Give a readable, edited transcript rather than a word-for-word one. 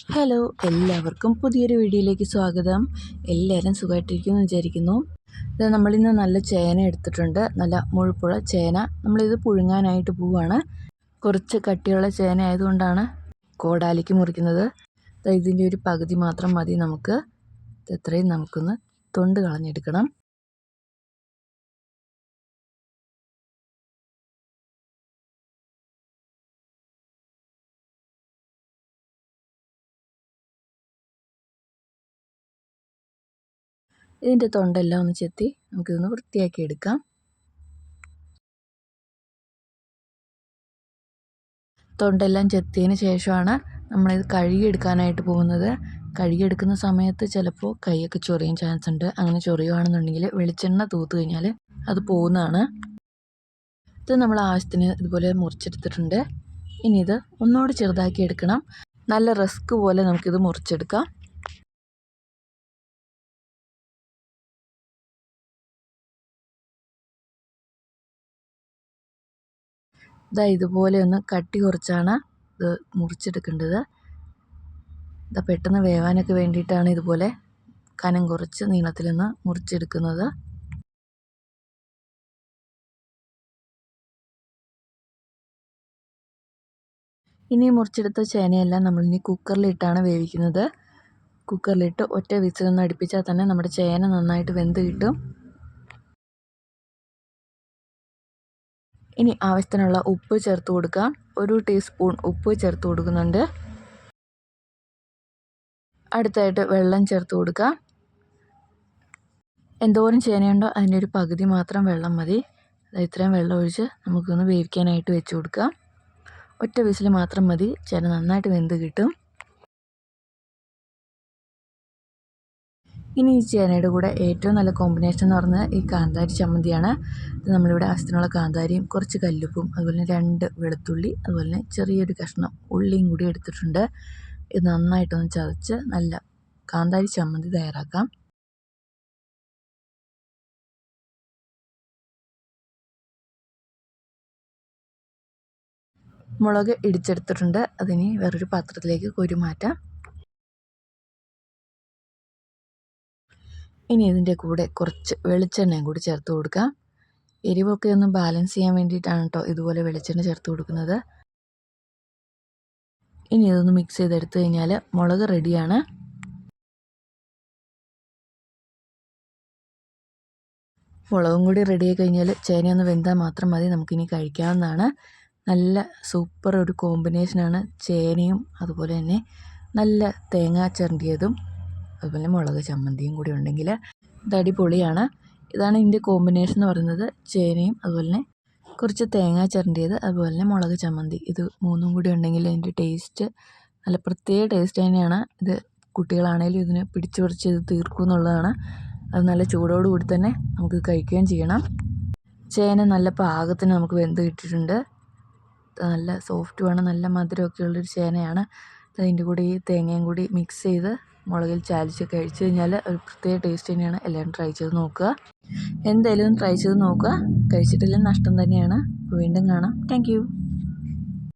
Hello, എല്ലാവർക്കും പുതിയൊരു വീഡിയോയിലേക്ക് സ്വാഗതം. എല്ലാവരും സുഖമായിട്ടിരിക്കുമെന്ന് വിചാരിക്കുന്നു. ഇത് നമ്മളിന്ന് നല്ല ചേന എടുത്തിട്ടുണ്ട്, നല്ല മുഴുപ്പുള്ള ചേന. നമ്മളിത് പുഴുങ്ങാനായിട്ട് പോവുകയാണ്. കുറച്ച് കട്ടിയുള്ള ചേന ആയതുകൊണ്ടാണ് കോടാലിക്ക് മുറിക്കുന്നത്. ഇതിൻ്റെ ഒരു പകുതി മാത്രം മതി നമുക്ക്. ഇത്രയും നമുക്കൊന്ന് തൊണ്ട് കളഞ്ഞെടുക്കണം. ഇതിൻ്റെ തൊണ്ടെല്ലാം ഒന്ന് ചെത്തി നമുക്കിതൊന്ന് വൃത്തിയാക്കി എടുക്കാം. തൊണ്ടെല്ലാം ചെത്തിയതിന് ശേഷമാണ് നമ്മളിത് കഴുകിയെടുക്കാനായിട്ട് പോകുന്നത്. കഴുകിയെടുക്കുന്ന സമയത്ത് ചിലപ്പോൾ കൈയൊക്കെ ചൊറിയാൻ ചാൻസ് ഉണ്ട്. അങ്ങനെ ചൊറിയുകയാണെന്നുണ്ടെങ്കിൽ വെളിച്ചെണ്ണ തൂത്ത് കഴിഞ്ഞാൽ അത് പോകുന്നതാണ്. ഇത് നമ്മൾ ആവശ്യത്തിന് ഇതുപോലെ മുറിച്ചെടുത്തിട്ടുണ്ട്. ഇനി ഇത് ഒന്നുകൂടി ചെറുതാക്കി എടുക്കണം. നല്ല റിസ്ക് പോലെ നമുക്കിത് മുറിച്ചെടുക്കാം. ഇതുപോലെ ഒന്ന് കട്ടി കുറച്ചാണ് ഇത് മുറിച്ചെടുക്കേണ്ടത്. പെട്ടെന്ന് വേവാനൊക്കെ വേണ്ടിയിട്ടാണ് ഇതുപോലെ കനം കുറച്ച് നീളത്തിൽ നിന്ന് മുറിച്ചെടുക്കുന്നത്. ഇനി മുറിച്ചെടുത്ത ചേനയെല്ലാം നമ്മളിനി കുക്കറിലിട്ടാണ് വേവിക്കുന്നത്. കുക്കറിലിട്ട് ഒറ്റ വിസിലൊന്ന് അടുപ്പിച്ചാൽ തന്നെ നമ്മുടെ ചേന നന്നായിട്ട് വെന്ത് കിട്ടും. ഇനി ആവശ്യത്തിനുള്ള ഉപ്പ് ചേർത്ത് കൊടുക്കാം. 1 ടീസ്പൂൺ ഉപ്പ് ചേർത്ത് കൊടുക്കുന്നുണ്ട്. അടുത്തായിട്ട് വെള്ളം ചേർത്ത് കൊടുക്കാം. എന്തോരം ചേനയുണ്ടോ അതിൻ്റെ ഒരു പകുതി മാത്രം വെള്ളം മതി. ഇത്രയും വെള്ളം ഒഴിച്ച് നമുക്കൊന്ന് വേവിക്കാനായിട്ട് വെച്ച് കൊടുക്കാം. ഒറ്റ വിസിൽ മാത്രം മതി, ചേന നന്നായിട്ട് വെന്ത് കിട്ടും. ഇനി ഈ ചേനയുടെ കൂടെ ഏറ്റവും നല്ല കോമ്പിനേഷൻ എന്ന് പറഞ്ഞാൽ ഈ കാന്താരി ചമ്മന്തിയാണ്. ഇത് നമ്മളിവിടെ ആവശ്യത്തിനുള്ള കാന്താരിയും കുറച്ച് കല്ലുപ്പും അതുപോലെ 2 വെളുത്തുള്ളി അതുപോലെ ചെറിയൊരു കഷ്ണം ഉള്ളിയും കൂടി എടുത്തിട്ടുണ്ട്. ഇത് നന്നായിട്ടൊന്ന് ചതച്ച് നല്ല കാന്താരി ചമ്മന്തി തയ്യാറാക്കാം. മുളക് ഇടിച്ചെടുത്തിട്ടുണ്ട്. അതിനി വേറൊരു പാത്രത്തിലേക്ക് കോരി മാറ്റാം. ഇനി ഇതിൻ്റെ കൂടെ കുറച്ച് വെളിച്ചെണ്ണയും കൂടി ചേർത്ത് കൊടുക്കാം. എരിവൊക്കെ ഒന്ന് ബാലൻസ് ചെയ്യാൻ വേണ്ടിയിട്ടാണ് കേട്ടോ ഇതുപോലെ വെളിച്ചെണ്ണ ചേർത്ത് കൊടുക്കുന്നത്. ഇനി ഇതൊന്ന് മിക്സ് ചെയ്തെടുത്തു കഴിഞ്ഞാൽ മുളക് റെഡിയാണ്. മുളകും കൂടി റെഡിയായി കഴിഞ്ഞാൽ ചേനയൊന്ന് വെന്താൽ മാത്രം മതി, നമുക്കിനി കഴിക്കാവുന്നതാണ്. നല്ല സൂപ്പർ ഒരു കോമ്പിനേഷനാണ് ചേനയും അതുപോലെ തന്നെ നല്ല തേങ്ങ ചിരണ്ടിയതും അതുപോലെ മുളക് ചമ്മന്തിയും കൂടി ഉണ്ടെങ്കിൽ ഇത് അടിപൊളിയാണ്. ഇതാണ് ഇതിൻ്റെ കോമ്പിനേഷൻ എന്ന് പറയുന്നത്. ചേനയും അതുപോലെ തന്നെ കുറച്ച് തേങ്ങ ചിരണ്ടിയത് അതുപോലെ തന്നെ മുളക് ചമ്മന്തി, ഇത് മൂന്നും കൂടി ഉണ്ടെങ്കിൽ അതിൻ്റെ ടേസ്റ്റ് നല്ല പ്രത്യേക ടേസ്റ്റ് തന്നെയാണ്. ഇത് കുട്ടികളാണെങ്കിലും ഇതിന് പിടിച്ചു പറിച്ച് ഇത് തീർക്കും എന്നുള്ളതാണ്. അത് നല്ല ചൂടോടുകൂടി തന്നെ നമുക്ക് കഴിക്കുകയും ചെയ്യണം. ചേന നല്ല പാകത്തിന് നമുക്ക് വെന്ത് കിട്ടിയിട്ടുണ്ട്. നല്ല സോഫ്റ്റുമാണ്, നല്ല മധുരമൊക്കെ ഉള്ളൊരു ചേനയാണ്. അതിൻ്റെ കൂടെ ഈ തേങ്ങയും കൂടി മിക്സ് ചെയ്ത് മുളകിൽ ചാലിച്ച് കഴിച്ചു കഴിഞ്ഞാൽ ഒരു പ്രത്യേക ടേസ്റ്റ് തന്നെയാണ്. എല്ലാവരും ട്രൈ ചെയ്ത് നോക്കുക. എന്തായാലും ട്രൈ ചെയ്ത് നോക്കുക. കഴിച്ചിട്ടില്ലെങ്കിൽ നഷ്ടം തന്നെയാണ്. വീണ്ടും കാണാം. താങ്ക്